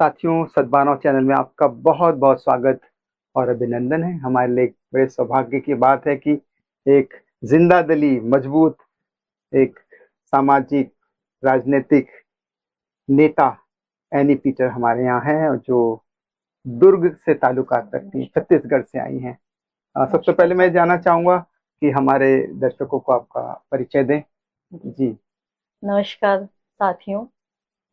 साथियों, सद्भावना चैनल में आपका बहुत बहुत स्वागत और अभिनंदन है। हमारे लिए एक बड़े सौभाग्य की बात है कि एक जिंदा दिली मजबूत एक सामाजिक राजनीतिक नेता एनी पीटर हमारे यहाँ है, और जो दुर्ग से ताल्लुकात रखती हैं, छत्तीसगढ़ से आई हैं। सबसे पहले मैं जानना चाहूंगा कि हमारे दर्शकों को आपका परिचय दें। जी। नमस्कार साथियों,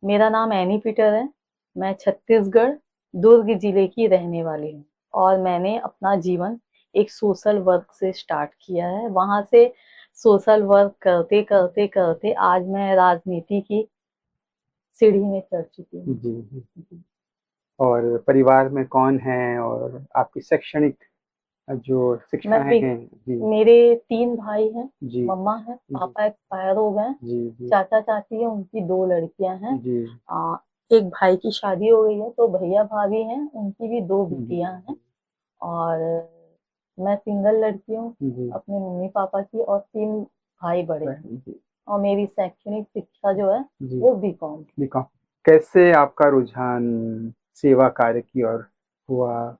मेरा नाम एनी पीटर है। मैं छत्तीसगढ़ दुर्ग जिले की रहने वाली हूँ और मैंने अपना जीवन एक सोशल वर्क से स्टार्ट किया है। वहां से सोशल वर्क करते करते करते आज मैं राजनीति की सीढ़ी में चढ़ चुकी हूँ। जी जी। और परिवार में कौन है और आपकी शैक्षणिक जो मैं शिक्षाएं हैं? जी मेरे 3 भाई हैं, जी मम्मा है, जी पापा एक्सपायर हो गए, जी जी चाचा चाची है, उनकी 2 लड़कियां हैं। जी एक भाई की शादी हो गई है, तो भैया भाभी हैं, उनकी भी 2 जी बिटियां हैं। और मैं सिंगल लड़की हूँ जी अपने मम्मी पापा की, और 3 भाई बड़े हैं। जी और मेरी शैक्षणिक शिक्षा जो है जी। वो बीकॉम। देखो, कैसे आपका रुझान सेवा कार्य की ओर हुआ?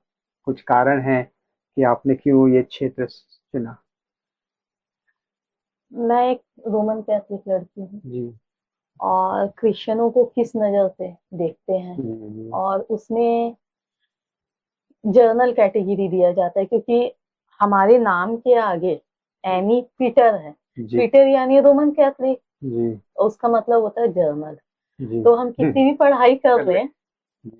कुछ कारण है कि आपने क्यों ये क्षेत्र चुना? मैं एक रोमन कैथोलिक लड़की हूँ, जी और क्रिश्चियनों को किस नज़र से देखते हैं, जी और उसमें जर्नल कैटेगरी दिया जाता है, क्योंकि हमारे नाम के आगे एनी पीटर है। जी पीटर यानी रोमन कैथोलिक, जी उसका मतलब होता है जर्नल। जी। तो हम कितनी भी पढ़ाई कर कर ले। लें,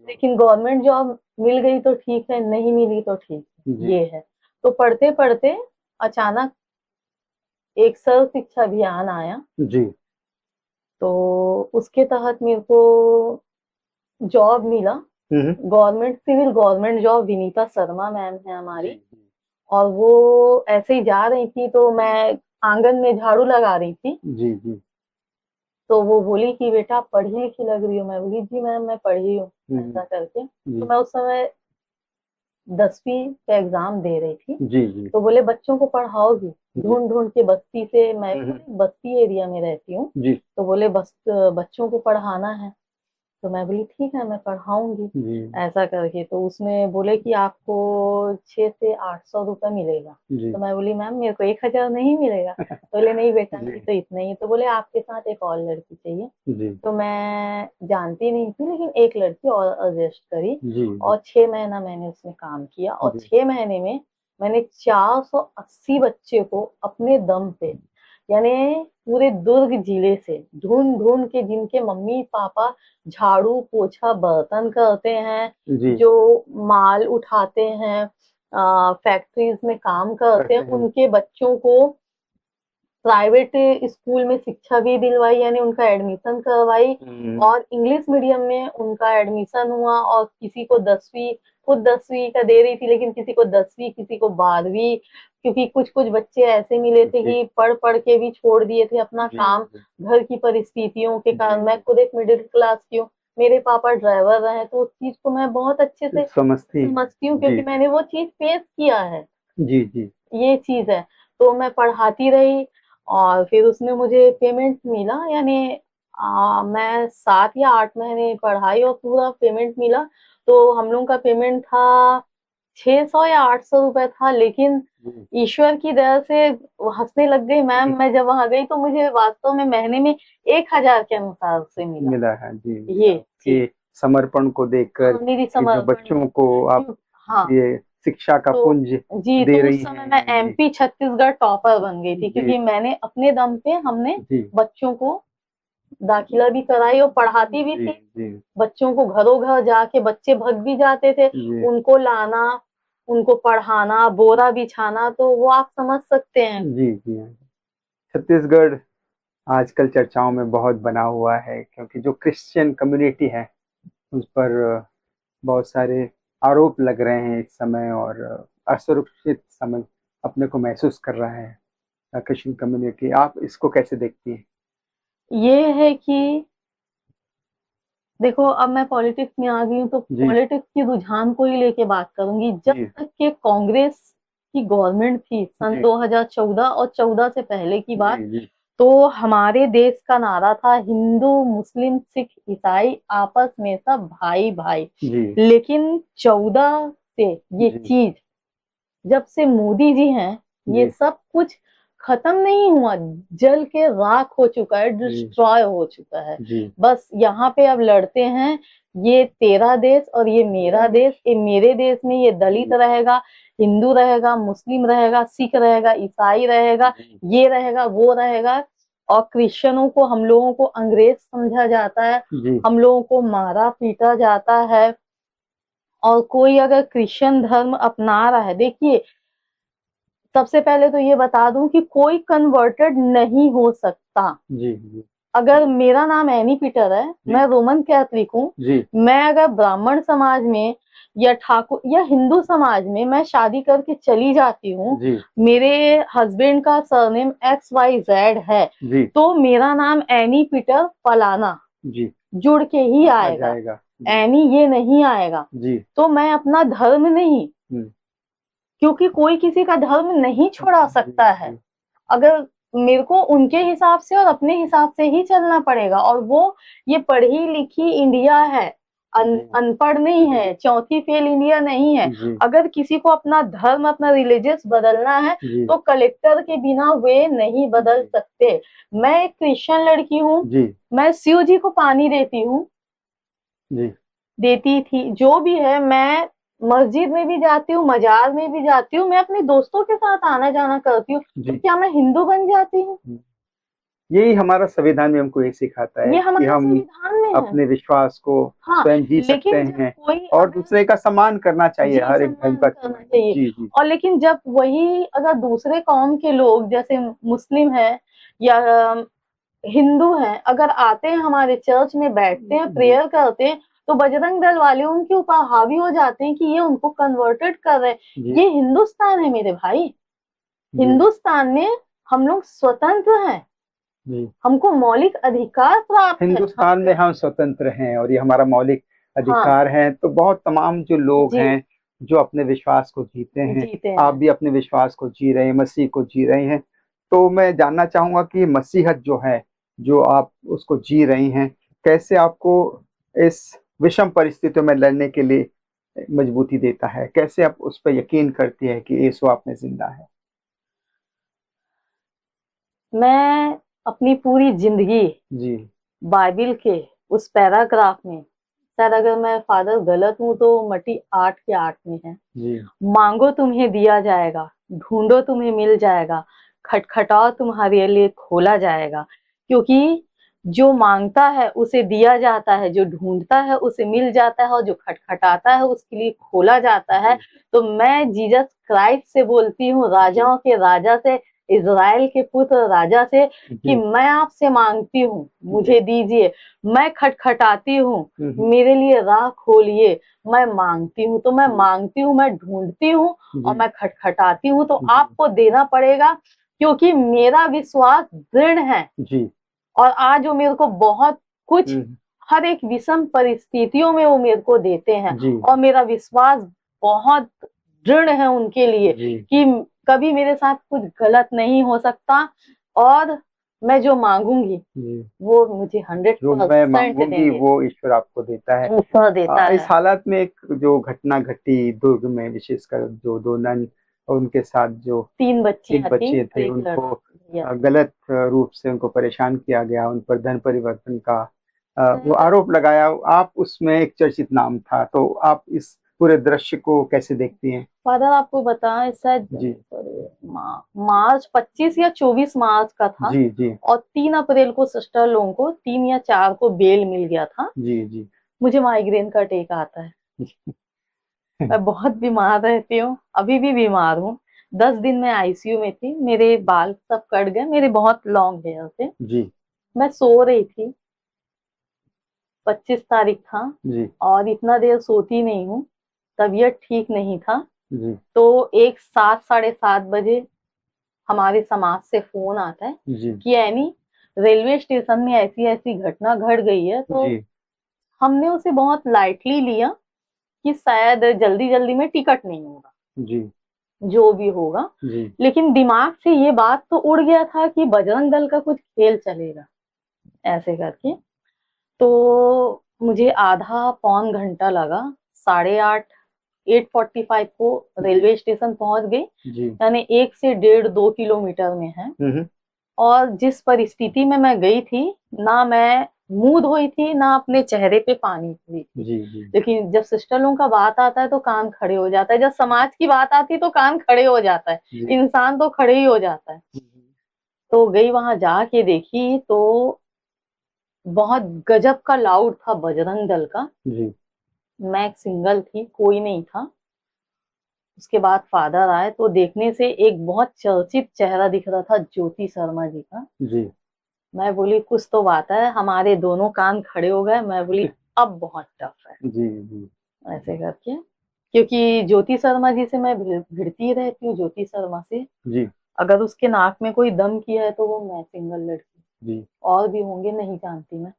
लेकिन गवर्नमेंट जॉब मिल गई तो ठीक है, नहीं मिली तो ठीक है, जी ये है। तो पढ़ते पढ़ते अचानक एक सर्व शिक्षा अभियान आया, जी। तो उसके तहत मेरे को जॉब मिला। Hmm. Government civil government job, Vineeta Sharma ma'am है जी हमारी। जी और वो ऐसे ही जा रही थी, तो मैं आंगन में झाड़ू लगा रही थी, जी जी। तो वो बोली कि बेटा पढ़ी लिखी लग रही हो। मैं बोली जी मैम मैं पढ़ी हूँ, हम्म। ऐसा करके। तो जी मैं उस समय 10वीं का एग्जाम दे रही थी। जी जी तो बोले बच्चों को पढ़ाओगी? जी। ढूंढ ढूंढ के बस्ती से, मैं हम्म। खुद एक बस्ती एरिया में रहती हूँ, जी तो बोले बस बच्चों को पढ़ाना है। तो मैं बोली ठीक है मैं पढ़ाऊंगी, जी ऐसा करके। तो उसमें बोले कि आपको 600 से 800 रुपये मिलेगा। जी तो मैं बोली मैम मेरे को 1000 नहीं मिलेगा। तो बोले नहीं बेटा जी नहीं तो इतना ही है। तो बोले आपके साथ एक और लड़की चाहिए। जी तो मैं जानती नहीं थी, लेकिन एक लड़की और एडजस्ट करी। जी जी और 6 महीना मैंने उसमें काम किया, और जी 6 महीने में मैंने 480 बच्चे को अपने दम पे, यानी पूरे दुर्ग जिले से ढूंढ ढूंढ के, जिनके मम्मी पापा झाड़ू पोछा बर्तन करते हैं, जी। जो माल उठाते हैं, फैक्ट्रीज में काम करते हैं, करते हैं। उनके बच्चों को प्राइवेट स्कूल में शिक्षा भी दिलवाई, यानी उनका एडमिशन करवाई। और इंग्लिश मीडियम में उनका एडमिशन हुआ, और किसी को 10वीं, खुद 10वीं का दे रही थी, लेकिन किसी को 10वीं किसी को 12वीं, क्योंकि कुछ कुछ बच्चे ऐसे मिले थे जी कि पढ़ पढ़ के भी छोड़ दिए थे अपना जी काम, जी घर की परिस्थितियों के जी कारण। मैं खुद एक मिडिल क्लास की हूँ, मेरे पापा ड्राइवर रहे, तो उस चीज को मैं बहुत अच्छे जी। से समझती। समझती हूँ, जी क्योंकि मैंने वो चीज फेस किया है। जी जी ये चीज है। तो मैं पढ़ाती रही, और फिर उसमें मुझे पेमेंट मिला, यानी मैं 7 या 8 महीने पढ़ाई और पूरा पेमेंट मिला। तो हम लोग का पेमेंट था 600 या 800 रुपए था, लेकिन जी। ईश्वर की दया से वो हंसने लग गई मैम। मैं जब वहां गई तो मुझे वास्तव में महीने में 1000 के अनुसार से मिला। मिला है। जी जी। ये चीज, आपके समर्पण को देखकर हाँ मेरी कि जो समर्पण बच्चों को आप हाँ। ये शिक्षा का तो पुंज जी, तो दे उस रही समय मैं हैं। जी एमपी छत्तीसगढ़ टॉपर बन गई थी, जी क्योंकि मैंने अपने दम पे, हमने जी बच्चों को दाखिला भी कराई और पढ़ाती भी जी थी। जी बच्चों को घरों घर जाके, बच्चे भग भी जाते थे, जी उनको लाना, उनको पढ़ाना, बोरा बिछाना, तो वो आप समझ सकते हैं। जी जी। छत्तीसगढ़ आजकल चर्चाओं में बहुत बना हुआ है, क्योंकि जो क्रिश्चियन कम्युनिटी है उस पर बहुत सारे आरोप लग रहे हैं इस समय, और असुरक्षित समय अपने को महसूस कर रहा है क्रिश्चियन कम्युनिटी। आप इसको कैसे देखती हैं? ये है कि देखो, अब मैं पॉलिटिक्स में आ गई हूँ, तो जी पॉलिटिक्स की रुझान को ही लेके बात करूंगी। जब जी तक के कांग्रेस की गवर्नमेंट थी, सन जी 2014 और 14 से पहले की जी बात, जी तो हमारे देश का नारा था हिंदू मुस्लिम सिख ईसाई आपस में सब भाई भाई। जी लेकिन 14 से ये जी चीज जब से मोदी जी हैं ये जी सब कुछ खत्म नहीं हुआ, जल के राख हो चुका है, डिस्ट्रॉय हो चुका है। जी बस यहाँ पे अब लड़ते हैं, ये तेरा देश और ये मेरा देश। ये मेरे देश में ये दलित रहेगा, हिंदू रहेगा, मुस्लिम रहेगा, सिख रहेगा, ईसाई रहेगा, ये रहेगा, वो रहेगा। और क्रिश्चियनों को हम लोगों को अंग्रेज समझा जाता है, जी हम लोगों को मारा पीटा जाता है। और कोई अगर क्रिश्चियन धर्म अपना रहा है, देखिए सबसे पहले तो ये बता दूं कि कोई कन्वर्टेड नहीं हो सकता। जी जी अगर मेरा नाम एनी पीटर है, जी मैं रोमन कैथलिक हूँ, जी मैं अगर ब्राह्मण समाज में या ठाकुर या हिंदू समाज में मैं शादी करके चली जाती हूँ, जी मेरे हस्बैंड का सरनेम XYZ है, जी तो मेरा नाम एनी पीटर फलाना जी जुड़ के ही आ आएगा, जाएगा। जी एनी ये नहीं आएगा। जी तो मैं अपना धर्म नहीं, हम्म, क्योंकि कोई किसी का धर्म नहीं छुड़ा जी सकता है। जी अगर मेरे को उनके हिसाब से और अपने हिसाब से ही चलना पड़ेगा। और वो ये पढ़ी लिखी इंडिया है, जी अनपढ़ नहीं है, चौथी फेल इंडिया नहीं है। जी अगर किसी को अपना धर्म अपना रिलीजियस बदलना है जी तो कलेक्टर के बिना वे नहीं बदल जी सकते। मैं एक क्रिश्चियन लड़की हूँ, जी मैं शिव जी को पानी देती हूँ, जी देती थी, जो भी है। मैं मस्जिद में भी जाती हूँ, मजार में भी जाती हूँ, मैं अपने दोस्तों के साथ आना जाना करती हूँ। तो जी क्या मैं हिंदू बन जाती हूँ? यही हमारा संविधान में हमको ये सिखाता है ये कि हमारे हम संविधान में है। अपने विश्वास को हाँ, स्वयं जी सकते लेकिन जब हैं कोई और अगर दूसरे का सम्मान करना चाहिए, जी हर एक धर्म सम्मान का। करना चाहिए। जी जी और लेकिन जब वही अगर दूसरे कौम के लोग जैसे मुस्लिम है या हिंदू हैं, अगर आते हैं हमारे चर्च में बैठते हैं, जी प्रेयर करते हैं, तो बजरंग दल वाले उनके ऊपर हावी हो जाते हैं कि ये उनको कन्वर्टेड कर रहे हैं। जी ये हिंदुस्तान है मेरे भाई, जी हिंदुस्तान में हम लोग स्वतंत्र हैं, जी हमको मौलिक अधिकार प्राप्त है। हिंदुस्तान में हम स्वतंत्र हैं और ये हमारा मौलिक हाँ अधिकार है। तो बहुत तमाम जो लोग जी, हैं जो अपने विश्वास को जीते हैं, जीते आप हैं। भी अपने विश्वास को जी रहे हैं, मसीह को जी रहे हैं। तो मैं जानना चाहूंगा कि मसीहत जो है, जो आप उसको जी रही हैं, कैसे आपको इस विषम परिस्थितियों में लड़ने के लिए मजबूती देता है? कैसे आप उस पर यकीन करती है कि यीशु आप में जिंदा है? मैं अपनी पूरी जिंदगी जी बाइबिल के उस पैराग्राफ में, सर अगर मैं फादर गलत हूं तो मटी 8 के 8 में है, जी मांगो तुम्हें दिया जाएगा, ढूंढो तुम्हें मिल जाएगा, खटखटाओ तुम्हारे लिए खोला जाएगा। क्योंकि जो मांगता है उसे दिया जाता है, जो ढूंढता है उसे मिल जाता है, और जो खटखटाता है उसके लिए खोला जाता है। तो मैं जीसस क्राइस्ट से बोलती हूँ, राजाओं के राजा से, इज़राइल के पुत्र राजा से, कि जी मैं आपसे मांगती हूँ, मुझे दीजिए। मैं खटखटाती हूँ, जी मेरे लिए राह खोलिए। मैं मांगती हूँ तो मैं मांगती हूँ, मैं ढूंढती हूँ और जी मैं खटखटाती हूँ, तो जी आपको देना पड़ेगा, क्योंकि मेरा विश्वास दृढ़ है। जी और आज वो मेरे को बहुत कुछ, हम्म, हर एक विषम परिस्थितियों में वो मेरे को देते हैं। जी और मेरा विश्वास बहुत दृढ़ है उनके लिए जी कि कभी मेरे साथ कुछ गलत नहीं हो सकता। और मैं जो मांगूंगी जी वो मुझे जो मैं 100% मांगूंगी देंगे, वो ईश्वर आपको देता है। ऊपर देता इस है। हालात में एक जो घटना घटी दुर्ग में, विशेषकर जो दो नन और उनके साथ जो 3 तीन बच्चियां थी बच्चे और थे, एक उनको लड़का भैया। गलत रूप से उनको परेशान किया गया, उन पर धन परिवर्तन का वो सर आरोप लगाया। आप उसमें एक चर्चित नाम था, तो आप इस पूरे दृश्य को कैसे देखती हैं? फादर आपको बताएं, शायद जी मार्च 25 या 24 मार्च का था। जी जी और 3 अप्रैल को सिस्टर लोगों को 3 या 4 को बेल मिल गया था। जी जी मुझे माइग्रेन का अटैक आता है, मैं बहुत बीमार रहती हूँ, अभी भी बीमार हूँ। 10 दिन में आईसीयू में थी, मेरे बाल सब कट गए, मेरे बहुत लॉन्ग हेयर थे। जी मैं सो रही थी, 25 तारीख था, जी और इतना देर सोती नहीं हूँ, तबीयत ठीक नहीं था। जी तो एक 7 साढ़े 7 बजे हमारे समाज से फोन आता है जी कि एनी, रेलवे स्टेशन में ऐसी ऐसी घटना घट गई है। तो जी हमने उसे बहुत लाइटली लिया कि शायद जल्दी जल्दी में टिकट नहीं होगा। जी जो भी होगा। जी लेकिन दिमाग से ये बात तो उड़ गया था कि बजरंग दल का कुछ खेल चलेगा, ऐसे करके। तो मुझे आधा पौन घंटा लगा, 8:30 8:45 को रेलवे स्टेशन पहुंच गई। जी। यानी 1 से 1.5-2 किलोमीटर में है। हम्म। और जिस परिस्थिति में मैं गई थी, ना मैं मुंह धोई थी, ना अपने चेहरे पे पानी ली थी। जी जी लेकिन जब सिस्टर लोगों का बात आता है तो कान खड़े हो जाता है, जब समाज की बात आती है तो कान खड़े हो जाता है, जी। इंसान तो खड़े ही हो जाता है। तो गई वहां जाके देखी तो बहुत गजब का लाउड था बजरंग दल का। जी मैं एक सिंगल थी, कोई नहीं था। उसके बाद फादर आए तो देखने से एक बहुत चर्चित चेहरा दिख रहा था, ज्योति शर्मा जी का। जी मैं बोली कुछ तो बात है, हमारे दोनों कान खड़े हो गए। मैं बोली अब बहुत टफ है, जी जी ऐसे करके। क्योंकि ज्योति शर्मा जी से मैं भिड़ती रहती हूँ, ज्योति शर्मा से। जी अगर उसके नाक में कोई दम किया है तो वो मैं, सिंगल लड़की। जी और भी होंगे, नहीं जानती मैं।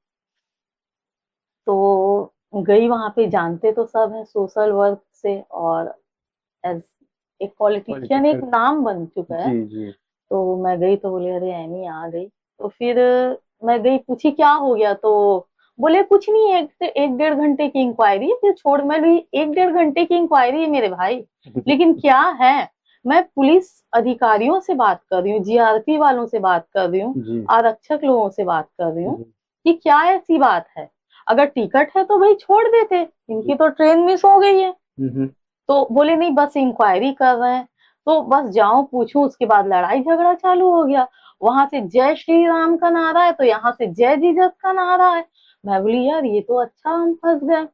तो गई वहां पे, जानते तो सब है सोशल वर्क से, और एज एक पॉलिटिशियन एक पॉलिटिकल। नाम बन चुका है। जी जी तो मैं गई तो बोले अरे एनी आ गई। तो फिर मैं गई, पूछी क्या हो गया, तो बोले कुछ नहीं, 1 से 1.5 घंटे की इंक्वायरी है। फिर छोड़, मैं भी 1-1.5 घंटे की इंक्वायरी है मेरे भाई, लेकिन क्या है, मैं पुलिस अधिकारियों से बात कर रही हूँ, जीआरपी वालों से बात कर रही हूँ, जी आरक्षक लोगों से बात कर रही हूँ जी कि क्या ऐसी बात है। अगर टिकट है तो भाई छोड़ देते, जी। इनकी तो ट्रेन मिस हो गई है। हम्म। तो बोले नहीं, बस इंक्वायरी कर रहे हैं। तो बस जाऊं पूछूं, उसके बाद लड़ाई झगड़ा चालू हो गया। वहां से जय श्री राम का नारा है तो यहाँ से जय जीसस का नारा है। मैं बोली यार ये तो अच्छा, हम फंस गए।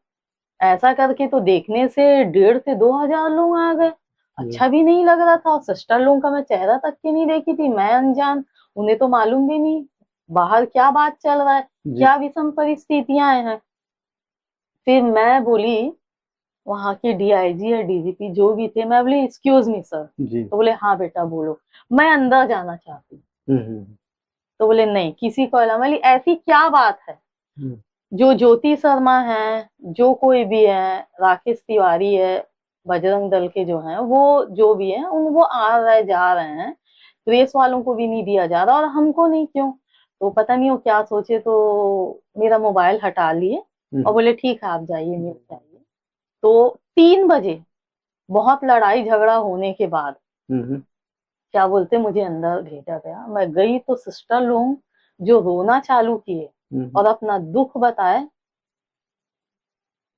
ऐसा करके तो देखने से 1,500 से 2,000 लोग आ गए। जी अच्छा भी नहीं लग रहा था। और सिस्टर लोगों का मैं चेहरा तक के नहीं देखी थी, मैं अनजान, उन्हें तो मालूम भी नहीं बाहर क्या बात चल रहा है, जी क्या विषम परिस्थितियां हैं। फिर मैं बोली, वहां के डीआईजी या डीजीपी जो भी थे, मैं बोली एक्सक्यूज मी सर। जी। तो बोले हाँ बेटा बोलो, मैं अंदर जाना चाहती हूँ। हम्म। तो बोले नहीं, किसी को अलावा। मैं बोली ऐसी क्या बात है, हम्म। जो ज्योति शर्मा है, जो कोई भी है, राकेश तिवारी है, बजरंग दल के जो हैं, वो जो भी है, उन वो आ रहे जा रहे हैं, प्रेस वालों को भी नहीं दिया जा रहा और हमको नहीं, क्यों। तो पता नहीं वो क्या सोचे, तो मेरा मोबाइल हटा लिए और बोले ठीक है आप जाइए, मिल जाइए। तो 3 बजे बहुत लड़ाई झगड़ा होने के बाद हम्म। क्या बोलते, मुझे अंदर भेजा गया। मैं गई तो सिस्टर लोग जो रोना चालू किए हम्म। और अपना दुख बताए,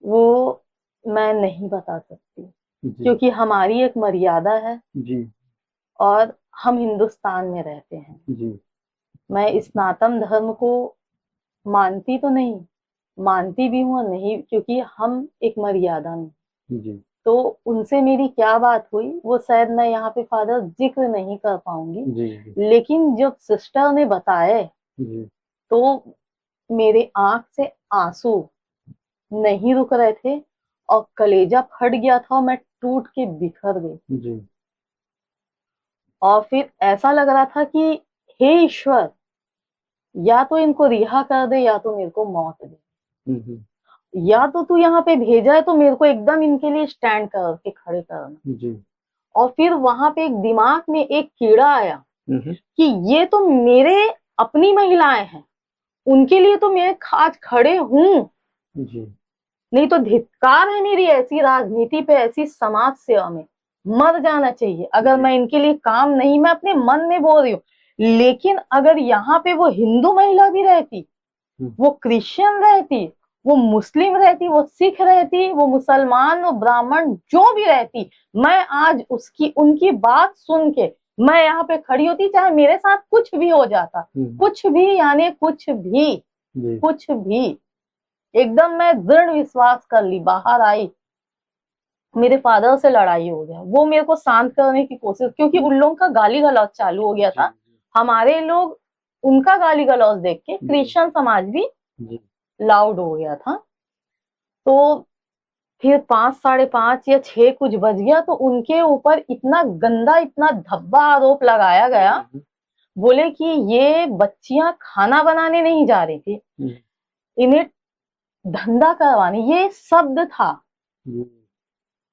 वो मैं नहीं बता सकती, जी क्योंकि हमारी एक मर्यादा है जी और हम हिंदुस्तान में रहते हैं। जी मैं सनातन धर्म को मानती तो नहीं, मानती भी हूँ और नहीं, क्योंकि हम एक मर्यादा में। जी तो उनसे मेरी क्या बात हुई वो शायद मैं यहाँ पे फादर जिक्र नहीं कर पाऊंगी। जी लेकिन जब सिस्टर ने बताए जी तो मेरे आंख से आंसू नहीं रुक रहे थे और कलेजा फट गया था और मैं टूट के बिखर गई। जी। और फिर ऐसा लग रहा था कि हे ईश्वर, या तो इनको रिहा कर दे या तो मेरे को मौत दे, हम्म। या तो तू यहाँ पे भेजा है तो मेरे को एकदम इनके लिए स्टैंड करके खड़े करना। जी। और फिर वहां पे एक दिमाग में एक कीड़ा आया हम्म। कि ये तो मेरे अपनी महिलाएं हैं, उनके लिए तो मैं आज खड़े हूं, जी नहीं तो धिक्कार है मेरी ऐसी राजनीति पे, ऐसी समाज सेवा में। मर जाना चाहिए अगर जी। मैं इनके लिए काम नहीं, मैं अपने मन में बोल रही हूँ। लेकिन अगर यहाँ पे वो हिंदू महिला भी रहती, हम्म। वो क्रिश्चियन रहती, वो मुस्लिम रहती, वो सिख रहती, वो मुसलमान, वो ब्राह्मण जो भी रहती, मैं आज उसकी उनकी बात सुन के मैं यहाँ पे खड़ी होती, चाहे मेरे साथ कुछ भी हो जाता, कुछ भी, यानी कुछ भी, जी कुछ भी। एकदम मैं दृढ़ विश्वास कर ली, बाहर आई, मेरे फादर से लड़ाई हो गया, वो मेरे को शांत करने की कोशिश, क्योंकि उन लोगों का गाली गलौज चालू हो गया जी था। हमारे लोग उनका गाली गलौज देख के क्रिश्चियन समाज भी जी लाउड हो गया था। तो फिर 5, 5:30 या 6 कुछ बज गया तो उनके ऊपर इतना गंदा, इतना धब्बा आरोप लगाया गया। बोले कि ये बच्चियां खाना बनाने नहीं जा रही थी, इन्हें धंधा करवाने, ये शब्द था।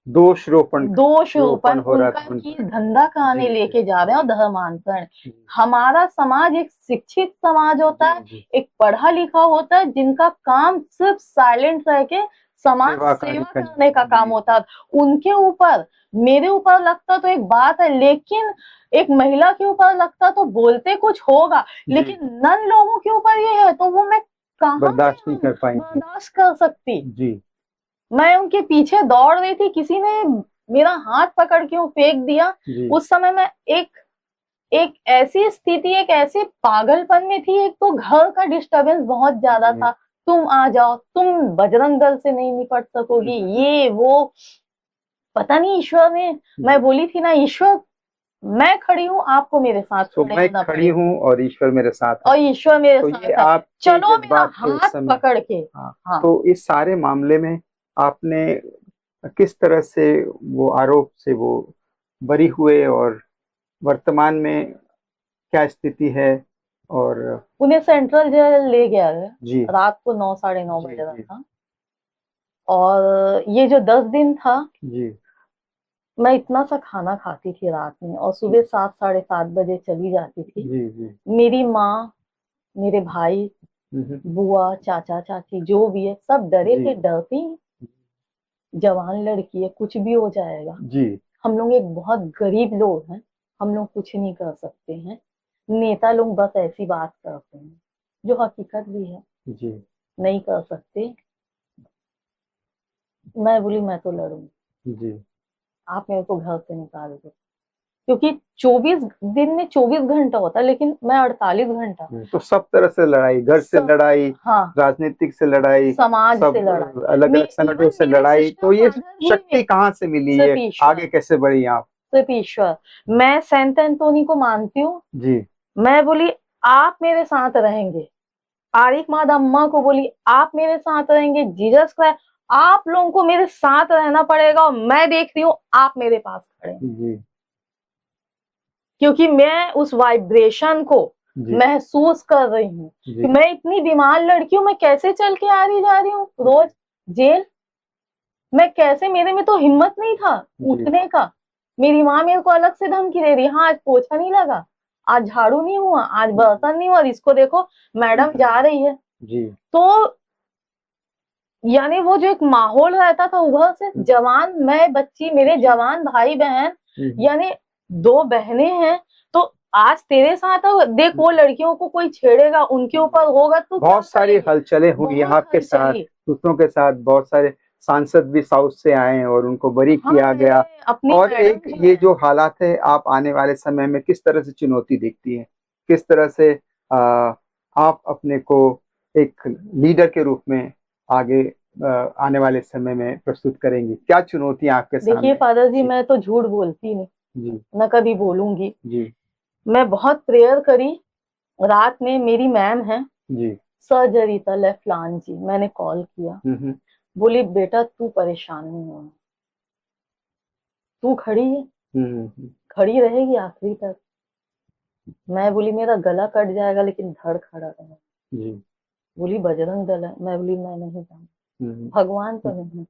दोषरोपण दोषरोपण हो रहा उनका था उनका। कि धंधा कहानी जी, लेके जा रहे हैं और धर्मांतरण। जी, हमारा समाज एक शिक्षित समाज होता है, जी, एक पढ़ा लिखा होता है, जिनका काम सिर्फ साइलेंट रह के समाज सेवाकारी सेवा करने का काम जी, होता है। उनके ऊपर, मेरे ऊपर लगता तो एक बात है, लेकिन एक महिला के ऊपर लगता तो बोलते कुछ होगा, जी, लेकिन नन लोगों के ऊपर ये है तो वो मैं कहाँ से बर्दाश्त नहीं कर पाएंगे। बर्दाश्त कर सकती। जी, मैं उनके पीछे दौड़ रही थी, किसी ने मेरा हाथ पकड़ के फेंक दिया। जी, उस समय मैं एक एक ऐसी स्थिति, एक ऐसे पागलपन में थी। एक तो घर का डिस्टरबेंस बहुत ज्यादा जी, था, तुम आ जाओ, तुम बजरंग दल से नहीं निपट सकोगी, ये वो पता नहीं ईश्वर ने, मैं बोली थी ना, ईश्वर मैं खड़ी हूँ, आपको मेरे साथ तो खड़े मैं होना खड़ी पड़ेगा हूँ और ईश्वर मेरे साथ है। और ईश्वर मेरे तो ये साथ है, आपके चलो मेरा जज्बात थे उस हाथ समय। पकड़ के। हाँ, हाँ, तो इस सारे मामले में आपने किस तरह से वो आरोप से वो बरी हुए, और वर्तमान में क्या स्थिति है? और उन्हें सेंट्रल जेल ले गया है। जी, रात को 9 साढ़े 9 जी, बज रहा जी, था। और ये जो 10 दिन था, जी, मैं इतना सा खाना खाती थी रात में और सुबह 7 साढ़े 7 बजे चली जाती थी। जी, जी, मेरी माँ, मेरे भाई, हम्म, बुआ, चाचा चाची जो भी है, सब डरे जी, थे, डरती, जवान लड़की है, कुछ भी हो जाएगा। जी, हम लोग एक बहुत गरीब लोग हैं, हम लोग कुछ नहीं कर सकते हैं, नेता लोग बस ऐसी बात करते हैं, जो हकीकत भी है, जी, नहीं कर सकते। मैं बोली मैं तो लड़ूंगी, जी, आप मेरे को घर से निकाल दो, क्योंकि 24 दिन में 24 घंटा होता है, लेकिन मैं 48 घंटा तो सब तरह से लड़ाई, घर से सब, लड़ाई, हाँ, राजनीतिक से लड़ाई, समाज से सब लड़ाई, अलग अलग संगठनों इवन से मेरे लड़ाई, सिस्टर तो ये फादर भी शक्ति कहाँ से मिली? सिर्फ ये ईश्वर, आगे कैसे बढ़ी आप? सिर्फ ईश्वर। मैं सेंट एंटोनी को मानती हूँ। जी, मैं बोली आप मेरे साथ रहेंगे, आरिक माद अम्मा को बोली आप मेरे साथ रहेंगे, जीसस क्राइस्ट, आप लोगों को मेरे साथ रहना पड़ेगा और मैं देख रही हूँ आप मेरे पास खड़े हैं, जी, क्योंकि मैं उस वाइब्रेशन को जी, महसूस कर रही हूँ जी, कि मैं इतनी बीमार लड़की हूँ, मैं कैसे चल के आ रही जा रही हूँ रोज जेल, मैं कैसे, मेरे में तो हिम्मत नहीं था जी, उठने का। मेरी माँ मेरे को अलग से धमकी दे रही, हाँ आज पोछा नहीं लगा, आज झाड़ू नहीं हुआ, आज बर्तन नहीं हुआ, इसको देखो मैडम जा रही है। जी, तो यानी वो जो एक माहौल रहता था उधर से, जवान मैं बच्ची, मेरे जवान भाई बहन, यानी 2 बहनें हैं, तो आज तेरे साथ देख वो लड़कियों को कोई छेड़ेगा, उनके ऊपर होगा तो क्या बहुत सारी करेगी? हलचलें हुई बहुत आपके साथ, हलचली। दूसरों के साथ। बहुत सारे सांसद भी साउथ से आए और उनको बरी हाँ, किया गया। मेरे अपनी और मैडम एक भी ये है। जो हालात है, आप आने वाले समय में किस तरह से चुनौती देखती हैं? किस तरह से आप अपने को एक लीडर के रूप में आगे आने वाले समय में प्रस्तुत करेंगी? क्या चुनौतियां आपके देखिए सामने? फादर जी, जी, मैं तो झूठ बोलती नहीं, जी, न कभी बोलूंगी। जी, मैं बहुत प्रेयर करी, रात में मेरी मैम है जी, सर्जरीता लेफ्लान जी, मैंने कॉल किया, हम्म, बोली बेटा तू परेशान नहीं होना, तू खड़ी है, खड़ी रहेगी आखिरी तक। मैं बोली मेरा गला कट जाएगा लेकिन धड़ खड़ा रहेगा। जी, बोली बजरंग दल है, मैं बोली मैं नहीं जानती, हम्म, भगवान तो नहीं है,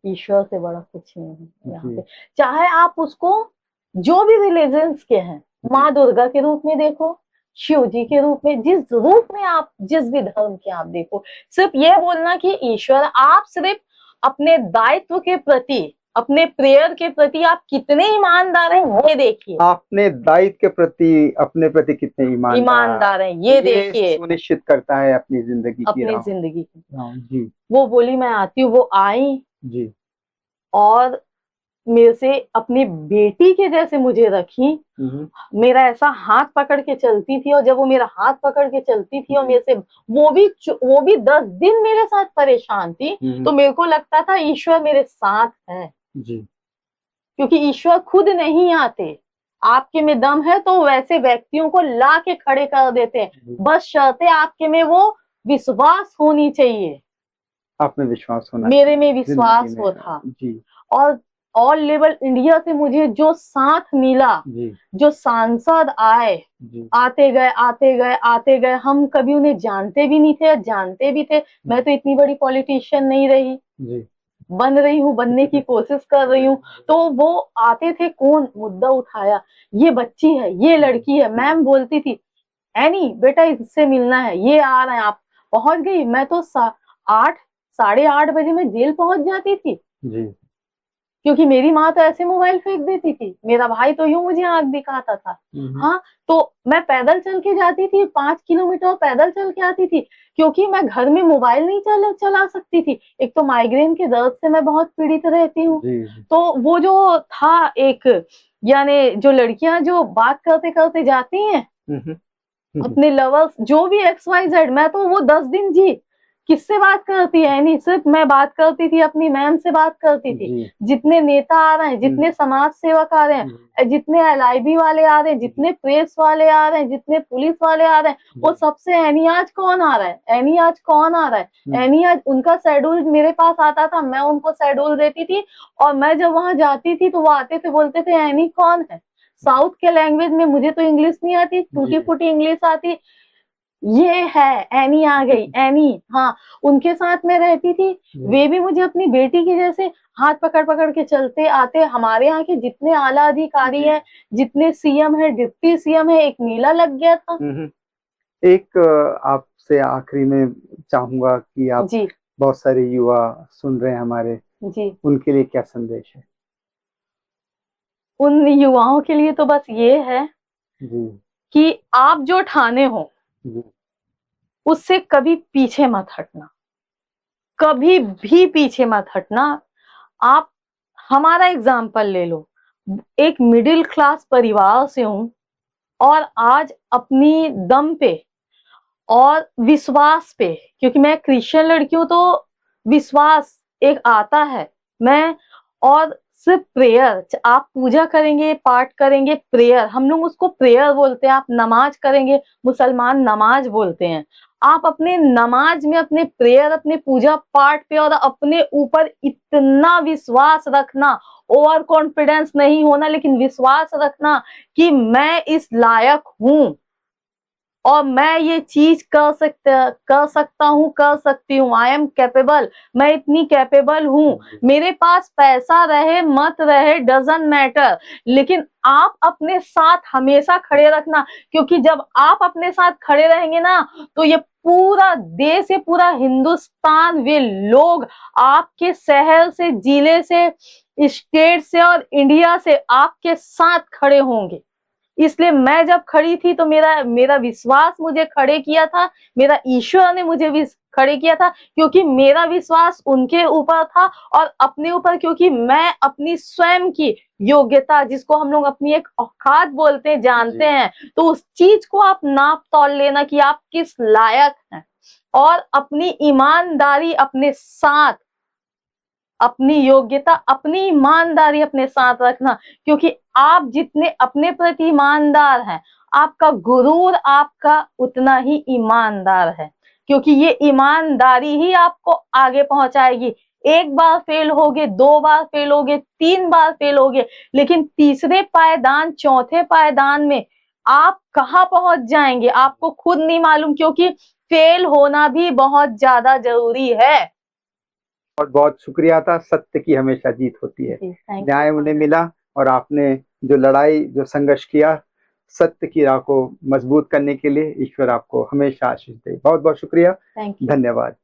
ईश्वर से बड़ा कुछ नहीं है यहाँ जी, पे। चाहे आप उसको जो भी रिलीजन्स के हैं, माँ दुर्गा के रूप में देखो, शिव जी के रूप में, जिस रूप में आप, जिस भी धर्म के आप देखो, सिर्फ ये बोलना कि ईश्वर, आप सिर्फ अपने दायित्व के प्रति, अपने प्रेयर के प्रति आप कितने ईमानदार हैं ये देखिए, अपने दायित्व के प्रति, अपने प्रति कितने ईमानदार हैं ये देखिए सुनिश्चित करता है अपनी जिंदगी की अपनी राह। जिंदगी की। जी, वो बोली मैं आती हूँ, वो आई जी, और मेरे से अपनी बेटी के जैसे मुझे रखी, मेरा ऐसा हाथ पकड़ के चलती थी, और जब वो मेरा हाथ पकड़ के चलती थी और मेरे से, वो भी 10 दिन मेरे साथ परेशान थी, तो मेरे को लगता था ईश्वर मेरे साथ है, जी, क्योंकि ईश्वर खुद नहीं आते, आपके में दम है तो वैसे व्यक्तियों को ला के खड़े कर देते हैं, बस शर्त है आपके में वो विश्वास होनी चाहिए। आप में विश्वास होना मेरे चाहिए में जिंदगी विश्वास में। हो था। जी, और ऑल लेवल इंडिया से मुझे जो साथ मिला, जी, जो सांसद आए, जी, आते गए आते गए आते गए, हम कभी उन्हें जानते भी नहीं थे, जानते भी थे, मैं तो इतनी बड़ी पॉलिटिशियन नहीं रही, जी, बन रही हूँ, बनने की कोशिश कर रही हूँ। तो वो आते थे, कौन मुद्दा उठाया, ये बच्ची है, ये लड़की है। मैम बोलती थी, एनी बेटा इससे मिलना है, ये आ रहे हैं। आप पहुंच गई। मैं तो 8, 8:30 बजे मैं जेल पहुंच जाती थी, जी। क्योंकि मेरी माँ तो ऐसे मोबाइल फेंक देती थी, मेरा भाई तो यूं मुझे आंख दिखाता था। हाँ, तो मैं पैदल चल के जाती थी, 5 किलोमीटर पैदल चल के आती थी, क्योंकि मैं घर में मोबाइल नहीं चला सकती थी। एक तो माइग्रेन के दर्द से मैं बहुत पीड़ित रहती हूँ। जी। तो वो जो था एक, यानी जो लड़कियां जो बात करते करते जाती हैं अपने लवर्स, जो भी XYZ, मैं तो वो 10 दिन जी। किससे बात करती है? नहीं, सिर्फ मैं बात करती थी, अपनी मैम से बात करती थी। जी। जितने नेता आ रहे हैं, जितने समाज सेवक आ रहे हैं, जितने LIB वाले आ रहे हैं, जितने प्रेस वाले आ रहे हैं, जितने पुलिस वाले आ रहे हैं, वो सबसे एनी आज कौन आ रहा है, एनी आज कौन आ रहा है, एनी आज उनका शेड्यूल मेरे पास आता था, मैं उनको शेड्यूल देती थी। और मैं जब वहां जाती थी तो वो आते थे, बोलते थे एनी कौन है। साउथ के लैंग्वेज में, मुझे तो इंग्लिश नहीं आती, टूटी फूटी इंग्लिश आती। ये है, एनी आ गई, एनी। हाँ, उनके साथ में रहती थी। वे भी मुझे अपनी बेटी की जैसे हाथ पकड़ पकड़ के चलते आते। हमारे यहाँ के जितने आला अधिकारी हैं, जितने CM है, डिप्टी CM है, एक नीला लग गया था। एक आपसे आखिरी में चाहूंगा कि आप, जी, बहुत सारे युवा सुन रहे हैं हमारे, जी, उनके लिए क्या संदेश है? उन युवाओं के लिए तो बस ये है जी। कि आप जो ठाने हो जी। उससे कभी पीछे मत हटना, कभी भी पीछे मत हटना। आप हमारा एग्जाम्पल ले लो, एक मिडिल क्लास परिवार से हूं, और आज अपनी दम पे और विश्वास पे, क्योंकि मैं क्रिश्चियन लड़की हूं, तो विश्वास एक आता है। मैं, और सिर्फ प्रेयर, आप पूजा करेंगे, पाठ करेंगे, प्रेयर, हम लोग उसको प्रेयर बोलते हैं। आप नमाज करेंगे, मुसलमान नमाज बोलते हैं। आप अपने नमाज में, अपने प्रेयर, अपने पूजा पाठ पे और अपने ऊपर इतना विश्वास रखना, ओवर कॉन्फिडेंस नहीं होना, लेकिन विश्वास रखना कि मैं इस लायक हूं और मैं ये चीज कर सकता हूँ, कर सकती हूँ। आई एम कैपेबल, मैं इतनी कैपेबल हूँ। मेरे पास पैसा रहे मत रहे, डजंट मैटर, लेकिन आप अपने साथ हमेशा खड़े रखना, क्योंकि जब आप अपने साथ खड़े रहेंगे ना, तो ये पूरा देश, ये पूरा हिंदुस्तान, वे लोग आपके शहर से, जिले से, स्टेट से और इंडिया से आपके साथ खड़े होंगे। इसलिए मैं जब खड़ी थी तो मेरा मेरा विश्वास मुझे खड़े किया था, मेरा ईश्वर ने मुझे भी खड़े किया था, क्योंकि मेरा विश्वास उनके ऊपर था और अपने ऊपर, क्योंकि मैं अपनी स्वयं की योग्यता, जिसको हम लोग अपनी एक औकात बोलते हैं, जानते हैं, तो उस चीज को आप नाप तौल लेना कि आप किस लायक हैं, और अपनी ईमानदारी अपने साथ, अपनी योग्यता, अपनी ईमानदारी अपने साथ रखना, क्योंकि आप जितने अपने प्रति ईमानदार हैं, आपका गुरूर आपका उतना ही ईमानदार है, क्योंकि ये ईमानदारी ही आपको आगे पहुंचाएगी। एक बार फेल होगे, 2 बार फेल होगे, 3 बार फेल होगे, लेकिन तीसरे पायदान, चौथे पायदान में आप कहाँ पहुंच जाएंगे आपको खुद नहीं मालूम, क्योंकि फेल होना भी बहुत ज्यादा जरूरी है। बहुत बहुत शुक्रिया था। सत्य की हमेशा जीत होती है, न्याय उन्हें मिला, और आपने जो लड़ाई, जो संघर्ष किया, सत्य की राह को मजबूत करने के लिए ईश्वर आपको हमेशा आशीष दे। बहुत बहुत शुक्रिया, धन्यवाद।